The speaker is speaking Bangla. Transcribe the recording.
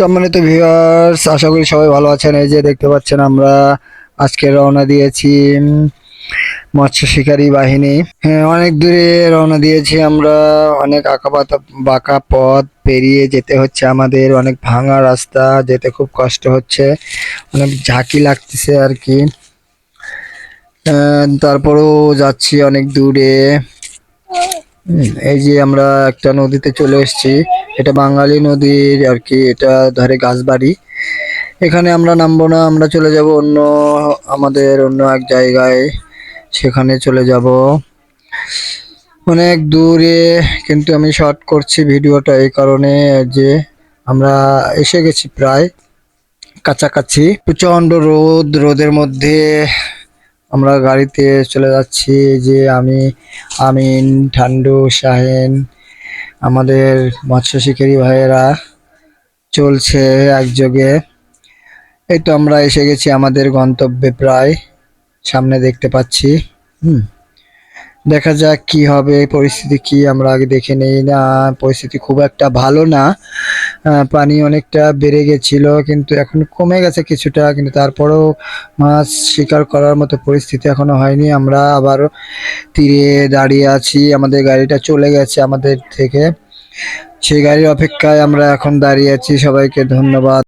সম্মানিত ভিউয়ার্স, আশা করি সবাই ভালো আছেন। এই যে দেখতে পাচ্ছেন আমরা আজকে রওনা দিয়েছি মৎস্য শিকারী বাহিনী। হ্যাঁ, অনেক দূরে রওনা দিয়েছি আমরা। অনেক আঁকাবাঁকা বাঁকা পথ পেরিয়ে যেতে হচ্ছে আমাদের, অনেক ভাঙা রাস্তা, যেতে খুব কষ্ট হচ্ছে, অনেক ঝাঁকি লাগতেছে আর কি। তারপরেও যাচ্ছি অনেক দূরে। এই যে আমরা একটা নদীতে চলে এসেছি, এটা বাঙালি নদীর আর কি, এটা ধরে গাছবাড়ি। এখানে আমরা নামবো না, আমরা চলে যাব অন্য আমাদের অন্য এক জায়গায়, সেখানে চলে যাব অনেক দূরে। কিন্তু আমি শর্ট করছি ভিডিওটা এই কারণে যে আমরা এসে গেছি প্রায় কাছাকাছি। প্রচন্ড রোদ, রোদের মধ্যে আমরা গাড়িতে চলে যাচ্ছি। যে আমি, আমিন, ঠান্ডু, শাহেন, আমাদের মৎস্য শিকারী ভাইয়েরা চলছে একযোগে। এই তো আমরা এসে গেছি আমাদের গন্তব্যে প্রায়, সামনে দেখতে পাচ্ছি। দেখা যাক কি হবে, পরিস্থিতি কি, আমরা আগে দেখে নেই না। পরিস্থিতি খুব একটা ভালো না, পানি অনেকটা বেড়ে গেছিল, কিন্তু এখন কমে গেছে কিছুটা, কিন্তু তারপরেও মাছ শিকার করার মতো পরিস্থিতি এখনো হয়নি। আমরা আবারও তীরে দাঁড়িয়ে আছি, আমাদের গাড়িটা চলে গেছে আমাদের থেকে, সেই গাড়ির অপেক্ষায় আমরা এখন দাঁড়িয়ে আছি। সবাইকে ধন্যবাদ।